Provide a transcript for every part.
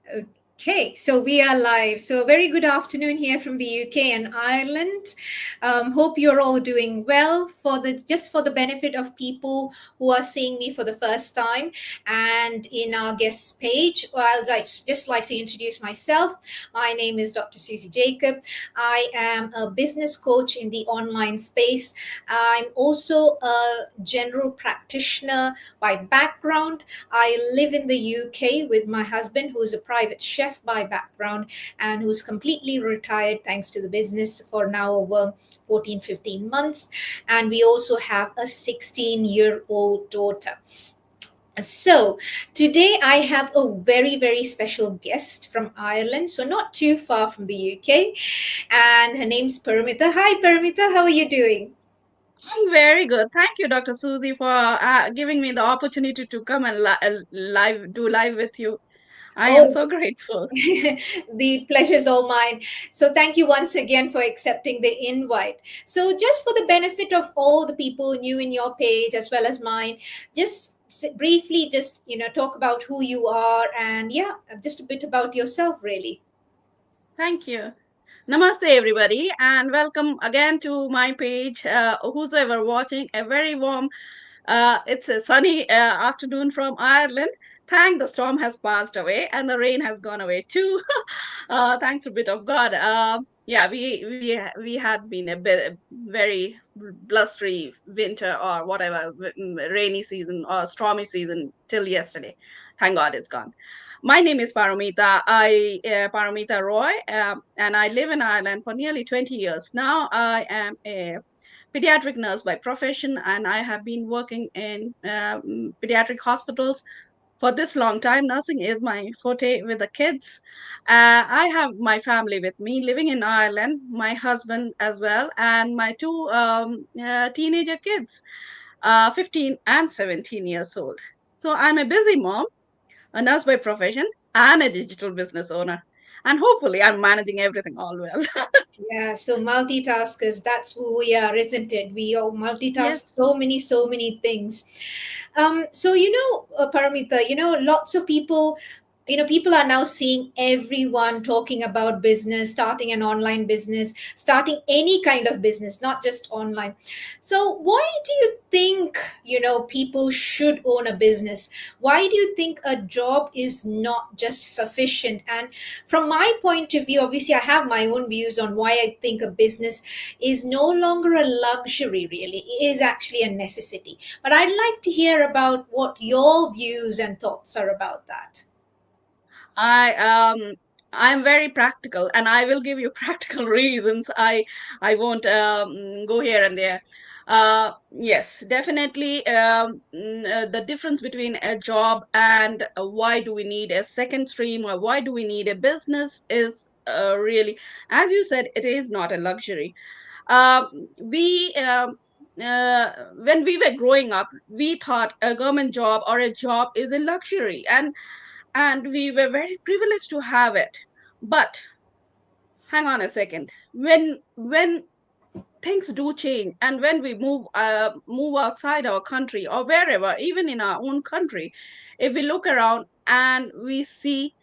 Okay, so we are live. So, a very good afternoon here from the UK and Ireland. Hope you're all doing well. For the benefit of people who are seeing me for the first time, and in our guest page, just like to introduce myself. My name is Dr. Susie Jacob. I am a business coach in the online space. I'm also a general practitioner by background. I live in the UK with my husband, who is a private chef by background and who's completely retired thanks to the business for now over 14, 15 months. And we also have a 16-year-old daughter. So, today I have a very, very special guest from Ireland, so not too far from the UK, and her name's Paromita. Hi, Paromita, how are you doing? I'm very good. Thank you, Dr. Susie, for giving me the opportunity to come and do live with you. I am Oh, so grateful. the pleasure is all mine. So, thank you once again for accepting the invite. So, just for the benefit of all the people new in your page as well as mine, just briefly, just talk about who you are and yeah, just a bit about yourself, really. Thank you. Namaste, everybody, and welcome again to my page. Whosoever watching, a very warm it's a sunny afternoon from Ireland. Thank the storm has passed away and the rain has gone away too. Thanks a bit of God. Yeah, we had been a bit very blustery winter or whatever rainy season or stormy season till yesterday. Thank God it's gone. My name is Paromita. Paromita Roy, and I live in Ireland for nearly 20 years now. I am a pediatric nurse by profession, and I have been working in pediatric hospitals for this long time. Nursing is my forte with the kids. I have my family with me living in Ireland, my husband as well, and my two teenager kids, 15 and 17 years old. So I'm a busy mom, a nurse by profession, and a digital business owner. And hopefully, I'm managing everything all well. Yeah, so multitaskers, that's who we are, isn't it? We all multitask Yes. so many things. Paramita, lots of people, people are now seeing everyone talking about business, starting an online business, starting any kind of business, not just online. So, why do you think, people should own a business? Why do you think a job is not just sufficient? And from my point of view, obviously, I have my own views on why I think a business is no longer a luxury, really. It is actually a necessity. But I'd like to hear about what your views and thoughts are about that. I I'm very practical, and I will give you practical reasons. I won't go here and there. Yes, definitely. The difference between a job and why do we need a second stream, or why do we need a business is really, as you said, it is not a luxury. We When we were growing up, we thought a government job or a job is a luxury, and we were very privileged to have it. But hang on a second, when things do change, and when we move outside our country or wherever, even in our own country, if we look around and we see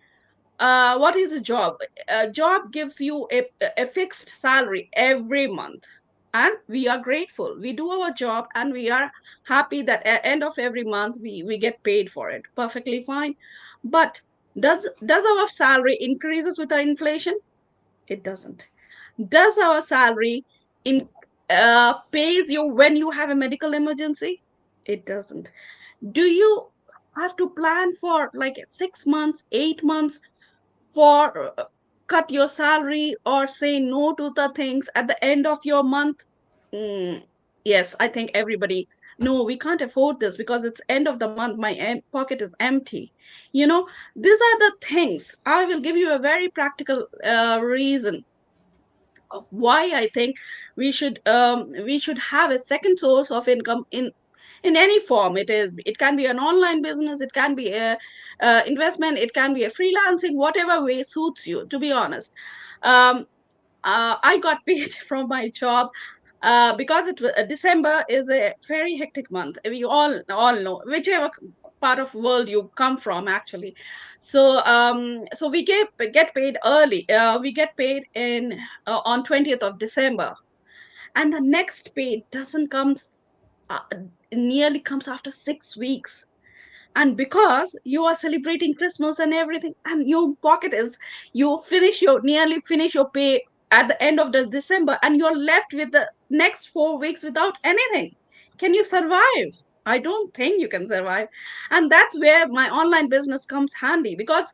what is a job. A job gives you a fixed salary every month, and we are grateful. We do our job and we are happy that at end of every month we get paid for it. Perfectly fine. But does our salary increases with our inflation? It doesn't. Does our salary in pays you when you have a medical emergency? It doesn't. Do you have to plan for like 6 months, 8 months for cut your salary or say no to the things at the end of your month? Mm, yes, I think everybody, no, we can't afford this because it's end of the month, my pocket is empty. you know these are the things. I will give you a very practical reason of why I think we should have a second source of income in any form. It can be an online business, it can be a investment, it can be a freelancing, whatever way suits you, to be honest. um, I got paid from my job because December is a very hectic month. We all know, whichever part of world you come from actually. So we get paid early. We get paid in on 20th of December, and the next pay doesn't comes uh, nearly comes after 6 weeks. And because you are celebrating Christmas and everything, and your pocket is, you finish your nearly finish your pay at the end of the December, and you're left with the next 4 weeks without anything. Can you survive? I don't think you can survive. And that's where my online business comes handy, because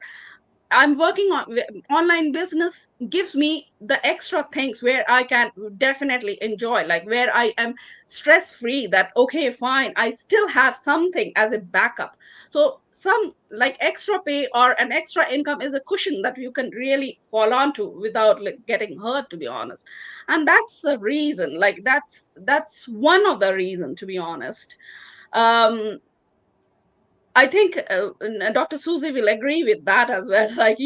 I'm working on online business gives me the extra things where I can definitely enjoy, like where I am stress free, that okay, fine, I still have something as a backup. So some like extra pay or an extra income is a cushion that you can really fall onto without like getting hurt, to be honest. And that's the reason, like that's one of the reason, to be honest. um I think Dr. Susie will agree with that as well. Like,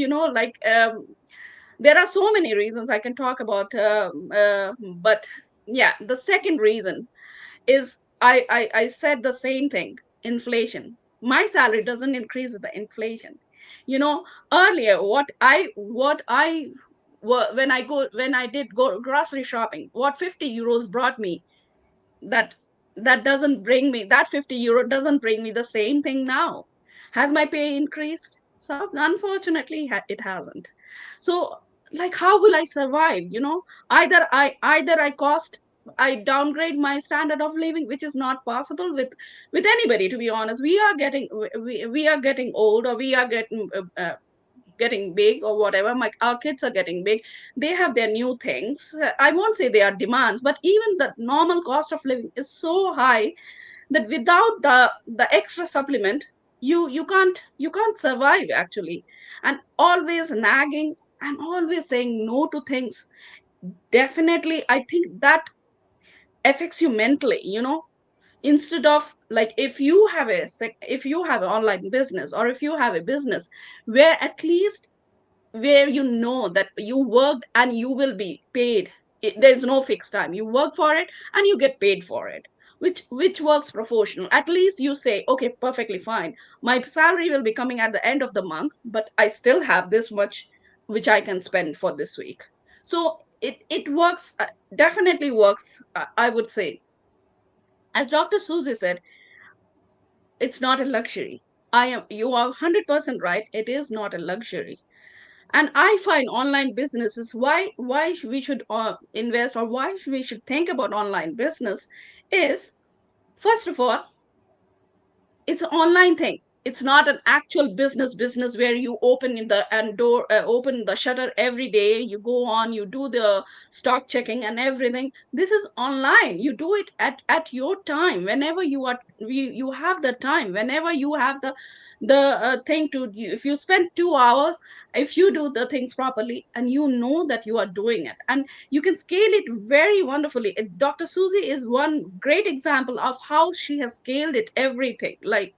there are so many reasons I can talk about, but yeah, the second reason is I said the same thing: inflation. My salary doesn't increase with the inflation. You know, earlier when I did go grocery shopping, what 50 euros brought me, that that 50 euro doesn't bring me the same thing now. Has my pay increased? So unfortunately it hasn't. So like, how will I survive? Either I downgrade my standard of living, which is not possible with anybody, to be honest. We are getting old, or we are getting big, or whatever. Our kids are getting big. They have their new things. I won't say they are demands, but even the normal cost of living is so high that without the extra supplement, you can't survive actually. And always nagging and always saying no to things, definitely I think that affects you mentally. Instead of, like, if you have an online business, or if you have a business where at least, where you know that you worked and you will be paid. There's no fixed time. You work for it and you get paid for it, which works professional. At least you say, okay, perfectly fine. My salary will be coming at the end of the month, but I still have this much which I can spend for this week. So it works, definitely works. I would say, as Dr. Susie said, it's not a luxury. You are 100% right. It is not a luxury. And I find online businesses, why we should invest, or why we should think about online business is, first of all, it's an online thing. It's not an actual business where you open the shutter every day. You go on, you do the stock checking and everything. This is online. You do it at your time, whenever you have the time, whenever you have the thing to. If you spend 2 hours, if you do the things properly, and you know that you are doing it, and you can scale it very wonderfully. Dr. Susie is one great example of how she has scaled it everything. Like,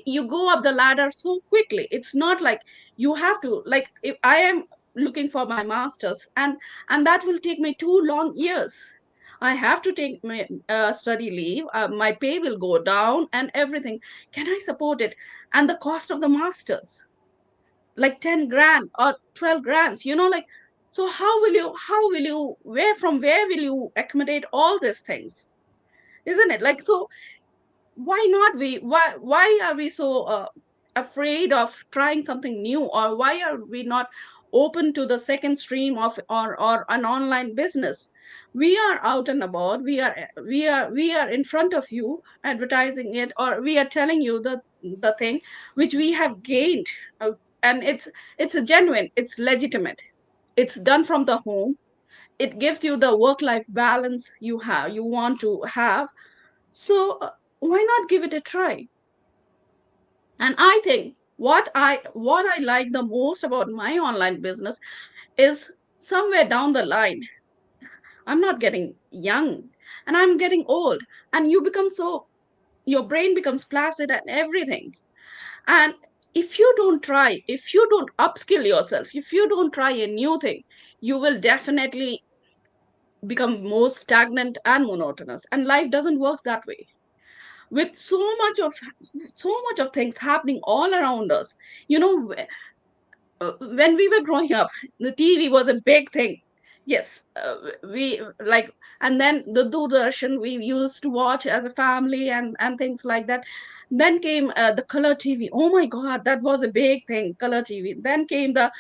you go up the ladder so quickly. It's not like you have to, like, if I am looking for my masters, and that will take me 2 long years. I have to take my study leave. My pay will go down and everything. Can I support it? And the cost of the masters, like 10 grand or 12 grands, like, so how will you where will you accommodate all these things, isn't it? Like, so why are we so afraid of trying something new, or why are we not open to the second stream of, or an online business? We are out and about. We are in front of you advertising it, or we are telling you the thing which we have gained. And it's a genuine, it's legitimate, it's done from the home. It gives you the work life balance you want to have. So why not give it a try? And I think what I like the most about my online business is, somewhere down the line, I'm not getting young, and I'm getting old, and your brain becomes placid and everything. And if you don't upskill yourself, if you don't try a new thing, you will definitely become more stagnant and monotonous. And life doesn't work that way. with so much of things happening all around us. You know, when we were growing up, the TV was a big thing. Yes, we like, and then the Doordarshan we used to watch as a family, and things like that. Then came the color TV. Oh my God, that was a big thing, color TV. Then came the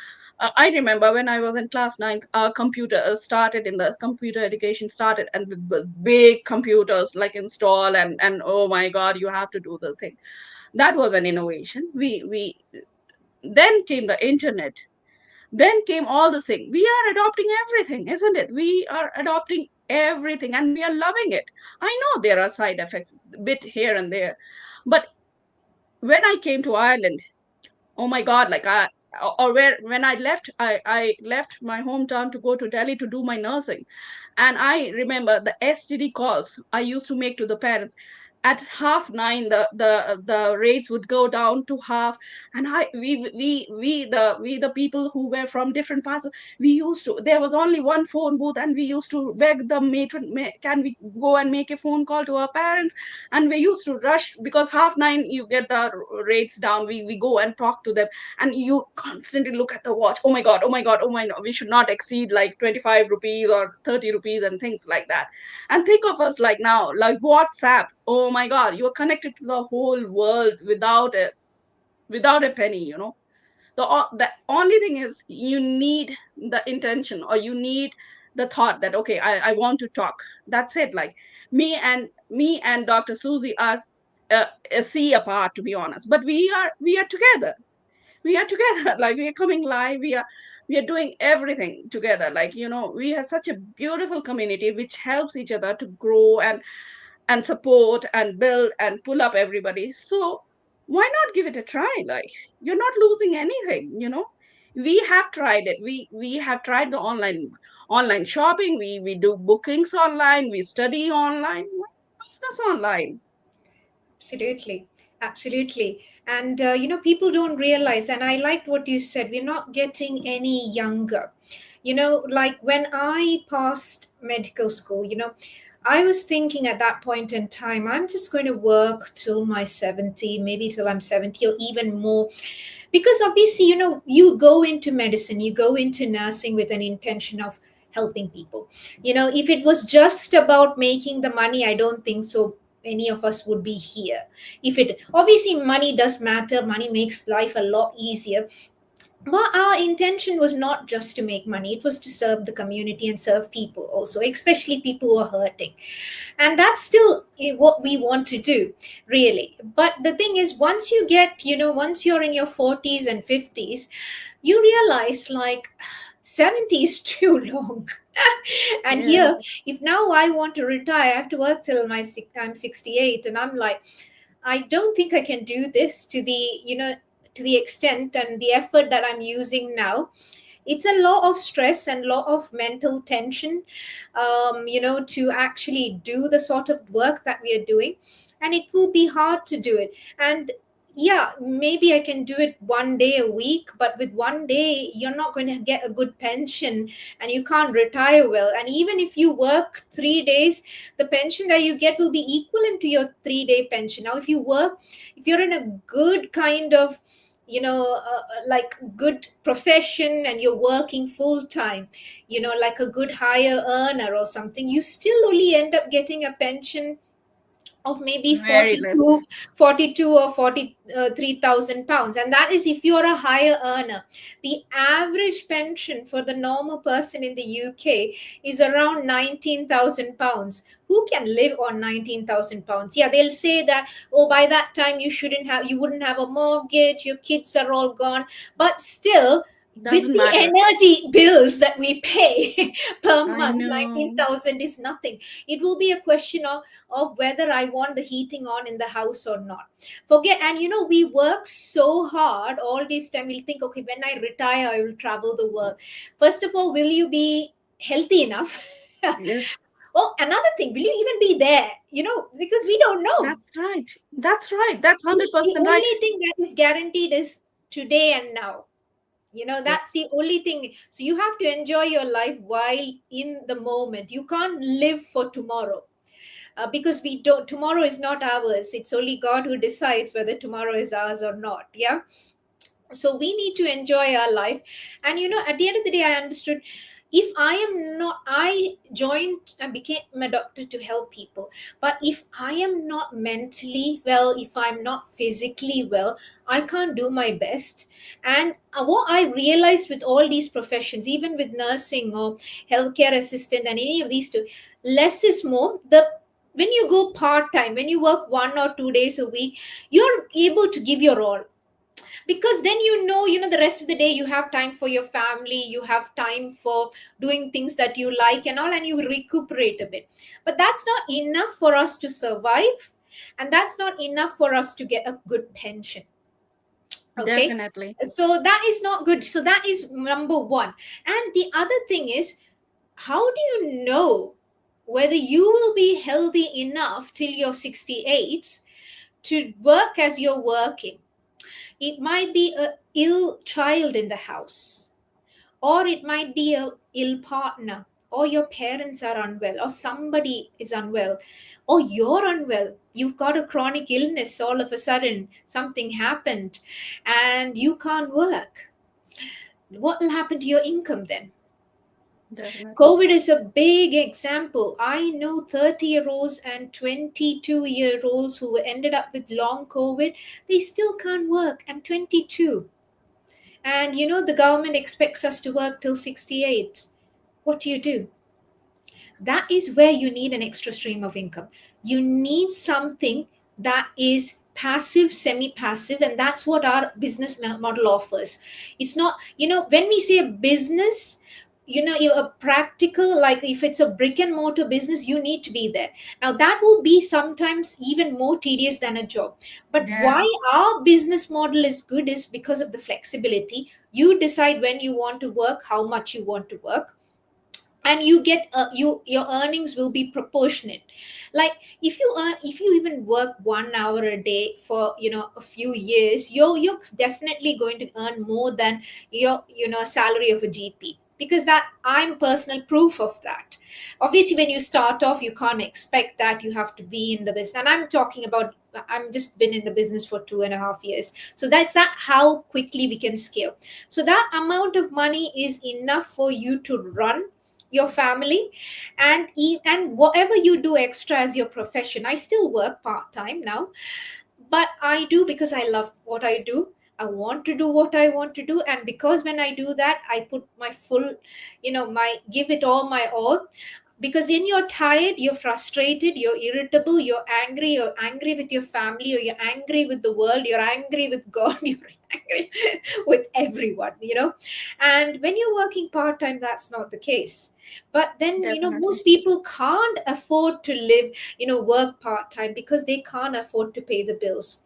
I remember when I was in class ninth, our computer started in the computer education started, and the big computers like install, and oh my God, you have to do the thing. That was an innovation. We then came the internet, then came all the thing. We are adopting everything, isn't it? We are adopting everything and we are loving it. I know there are side effects, bit here and there, but when I came to Ireland, oh my God, like or where when I left, I left my hometown to go to Delhi to do my nursing. And I remember the STD calls I used to make to the parents. At 9:30, the rates would go down to half, and we the people who were from different parts, we used to. There was only one phone booth, and we used to beg the matron, can we go and make a phone call to our parents? And we used to rush because 9:30 you get the rates down. We go and talk to them, and you constantly look at the watch. Oh my God, oh my God, oh my God, we should not exceed like 25 rupees or 30 rupees and things like that. And think of us like now, like WhatsApp. Oh my God, you're connected to the whole world without a penny, the only thing is you need the intention, or you need the thought that, okay, I want to talk. That's it. Like me and Dr. Susie are a sea apart, to be honest, but we are together. We are together. Like, we are coming live, we are doing everything together. Like, we have such a beautiful community which helps each other to grow and support and build and pull up everybody. So why not give it a try? Like, you're not losing anything. We have tried it. We have tried the online shopping. We do bookings online. We study online. Why not business online? Absolutely. Absolutely. And, people don't realize, and I liked what you said, we're not getting any younger. Like when I passed medical school, I was thinking at that point in time, I'm just going to work till my 70, maybe till I'm 70 or even more. Because obviously, you go into medicine, you go into nursing with an intention of helping people. If it was just about making the money, I don't think so any of us would be here. If it obviously, money does matter, money makes life a lot easier, but our intention was not just to make money, it was to serve the community and serve people also, especially people who are hurting. And that's still what we want to do, really. But the thing is, once you're in your 40s and 50s, you realize, like, 70 is too long. And here, Yes. if now I want to retire, I have to work till I'm 68, and I'm like, I don't think I can do this to the extent and the effort that I'm using now. It's a lot of stress and lot of mental tension, to actually do the sort of work that we are doing, and it will be hard to do it. And yeah, maybe I can do it 1 day a week, but with 1 day you're not going to get a good pension, and you can't retire well. And even if you work 3 days, the pension that you get will be equivalent to your 3 day pension. Now if you're in a good kind of, like good profession, and you're working full time, like a good higher earner or something, you still only end up getting a pension of maybe Very less. 42 or 43,000 pounds. And that is if you're a higher earner. The average pension for the normal person in the UK is around 19,000 pounds. Who can live on 19,000 pounds? Yeah, they'll say that, oh, by that time you wouldn't have a mortgage, your kids are all gone. But still, with Doesn't the matter. energy bills that we pay per I month, know. 19,000 is nothing. It will be a question of whether I want the heating on in the house or not. Forget, and we work so hard all this time. We'll think, okay, when I retire, I will travel the world. First of all, will you be healthy enough? Yes, Oh, another thing, will you even be there? Because we don't know. that's right. That's right. That's The 100% right. only thing that is guaranteed is today and now. That's Yes. the only thing. So you have to enjoy your life while in the moment. You can't live for tomorrow. because we don't, tomorrow is not ours. It's only God who decides whether tomorrow is ours or not. Yeah. So we need to enjoy our life. And at the end of the day, I understood, if I am not, I joined and became a doctor to help people, but if I am not mentally well, if I'm not physically well, I can't do my best. And what I realized with all these professions, even with nursing or healthcare assistant and any of these two, less is more. The When you go part time, when you work 1 or 2 days a week, you're able to give your all, because then the rest of the day you have time for your family, you have time for doing things that you like and all, and you recuperate a bit. But that's not enough for us to survive, and that's not enough for us to get a good pension. Okay. Definitely. So that is not good. So that is number one. And the other thing is, how do you know whether you will be healthy enough till you're 68 to work as you're working? It might be a ill child in the house, or it might be a ill partner, or your parents are unwell, or somebody is unwell, or you're unwell. You've got a chronic illness, all of a sudden something happened and you can't work. What will happen to your income then? Definitely. COVID is a big example. I know 30-year-olds and 22-year-olds who ended up with long COVID. They still can't work. And 22. And the government expects us to work till 68. What do you do? That is where you need an extra stream of income. You need something that is passive, semi passive, and that's what our business model offers. It's not, when we say business, a practical, like if it's a brick and mortar business, you need to be there. Now that will be sometimes even more tedious than a job. But Yeah, why our business model is good is because of the flexibility. You decide when you want to work, how much you want to work, and you get your earnings will be proportionate. Like if you even work 1 hour a day for a few years, you're definitely going to earn more than your salary of a GP, because that I'm personal proof of that. Obviously when you start off, you can't expect that. You have to be in the business, and I'm talking about, I'm just been in the business for 2.5 years, so that's that how quickly we can scale. So that amount of money is enough for you to run your family, and and whatever you do extra as your profession. I still work part time now, but I do because I love what I do. I want to do what I want to do, and because when I do that, I put my full, my give it all, my all. Because when you're tired, you're frustrated, you're irritable, you're angry with your family, or you're angry with the world, you're angry with God, you're angry with everyone, and when you're working part-time, that's not the case. But then definitely. most people can't afford to live, work part-time, because they can't afford to pay the bills.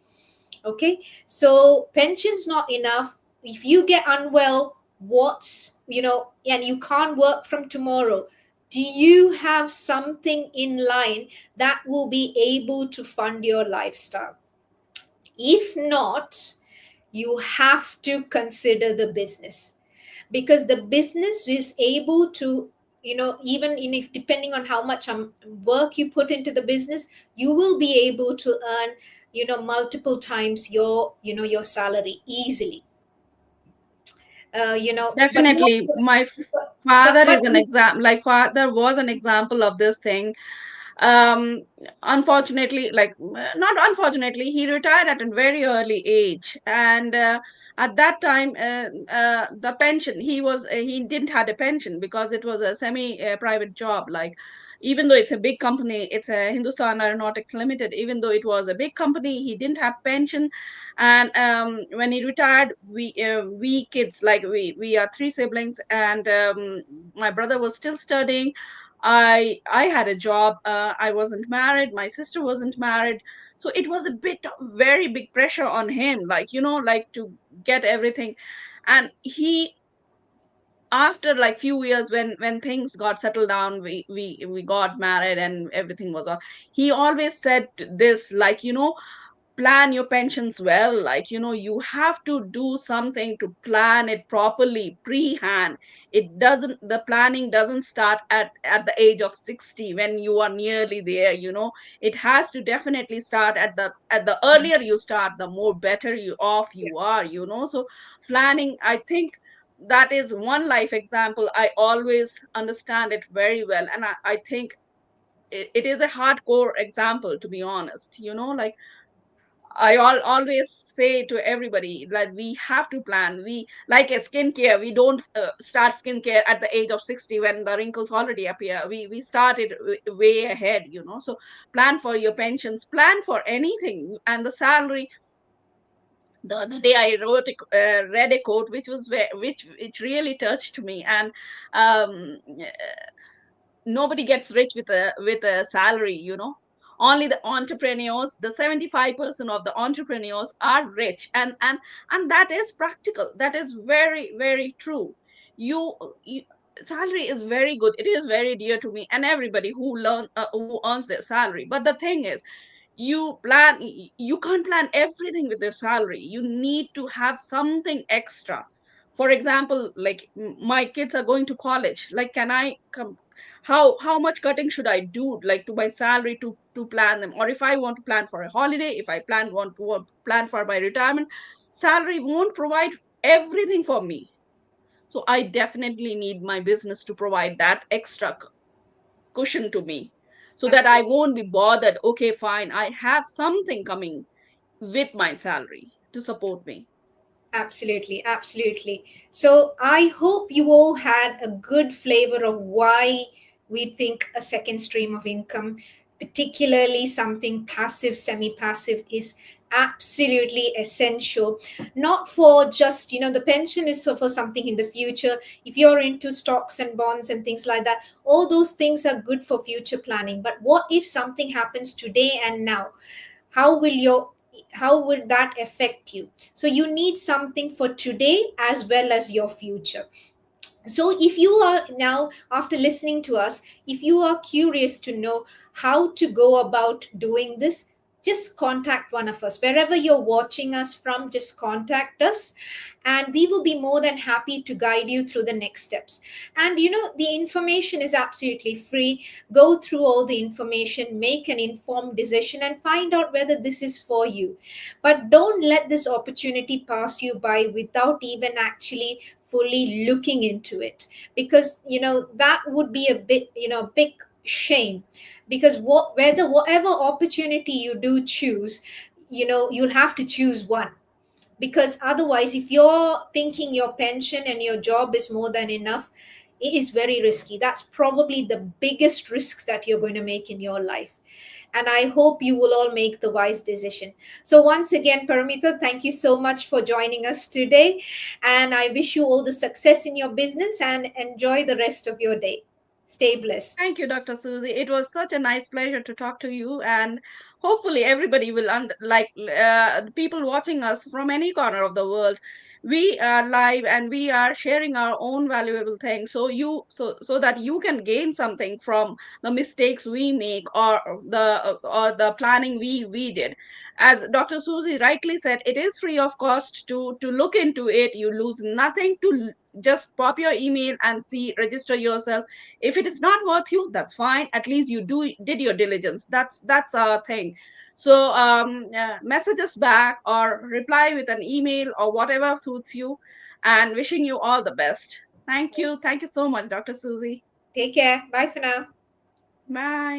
Okay. So pension's not enough. If you get unwell, and you can't work from tomorrow, do you have something in line that will be able to fund your lifestyle? If not, you have to consider the business, because the business is able to, even in, if depending on how much work you put into the business, you will be able to earn multiple times your salary easily. But not, Definitely. My but father but is an example, like father was an example of this thing. um Unfortunately, like not unfortunately, he retired at a very early age, and at that time, the pension, he didn't had a pension because it was a semi private job. Like, even though it's a big company, it's a Hindustan Aeronautics Limited, even though it was a big company, he didn't have pension. And when he retired, we kids, like we are three siblings, and my brother was still studying. I had a job. I wasn't married. My sister wasn't married. So it was a bit of very big pressure on him, like, like to get everything. And he, after like few years, when things got settled down, we got married and everything was on. He always said this, like, plan your pensions well. Like, you have to do something to plan it properly pre-hand. It doesn't The planning doesn't start at the age of 60 when you are nearly there. It has to definitely start at the earlier you start, the more better you are. So planning, I think, that is one life example. I always understand it very well, and I think it is a hardcore example, to be honest. Like, always say to everybody that we have to plan. We, like a skincare, we don't start skincare at the age of 60 when the wrinkles already appear. We started way ahead. So plan for your pensions, plan for anything. And the salary, the other day I read a quote which was which really touched me. And um, nobody gets rich with a salary. Only the entrepreneurs, the 75% of the entrepreneurs are rich. And that is practical, that is very, very true. You Salary is very good, it is very dear to me and everybody who earns their salary. But the thing is, you can't plan everything with your salary. You need to have something extra. For example, like, my kids are going to college. Like, can I come, how much cutting should I do, like, to my salary, to plan them? Or if I want to plan for a holiday, if I want to plan for my retirement, salary won't provide everything for me. So I definitely need my business to provide that extra cushion to me, so that I Absolutely. won't be bothered. Okay, fine, I have something coming with my salary to support me. Absolutely, absolutely. So I hope you all had a good flavor of why we think a second stream of income, particularly something passive, semi passive, is absolutely essential. Not for just, the pension is so for something in the future. If you're into stocks and bonds and things like that, all those things are good for future planning. But what if something happens today and now? how will your how would that affect you? So you need something for today as well as your future. So if you are now, after listening to us, if you are curious to know how to go about doing this, just contact one of us wherever you're watching us from. Just contact us and we will be more than happy to guide you through the next steps. And the information is absolutely free. Go through all the information, make an informed decision, and find out whether this is for you. But don't let this opportunity pass you by without even actually fully looking into it, because that would be a bit, big shame. Because whatever opportunity you do choose, you'll have to choose one. Because otherwise, if you're thinking your pension and your job is more than enough, it is very risky. That's probably the biggest risk that you're going to make in your life. And I hope you will all make the wise decision. So once again, Paramita, thank you so much for joining us today, and I wish you all the success in your business and enjoy the rest of your day. Stay blessed. Thank you, Dr. Susie. It was such a nice pleasure to talk to you, and hopefully everybody will like, the people watching us from any corner of the world. We are live and we are sharing our own valuable things, so that you can gain something from the mistakes we make, or the planning we did. As Dr. Susie rightly said, it is free of cost to look into it. You lose nothing to just pop your email and see, register yourself. If it is not worth you, that's fine. At least you did your diligence. That's our thing. So message us back or reply with an email or whatever suits you, and wishing you all the best. Thank you so much, Dr. Susie. Take care. Bye for now. Bye.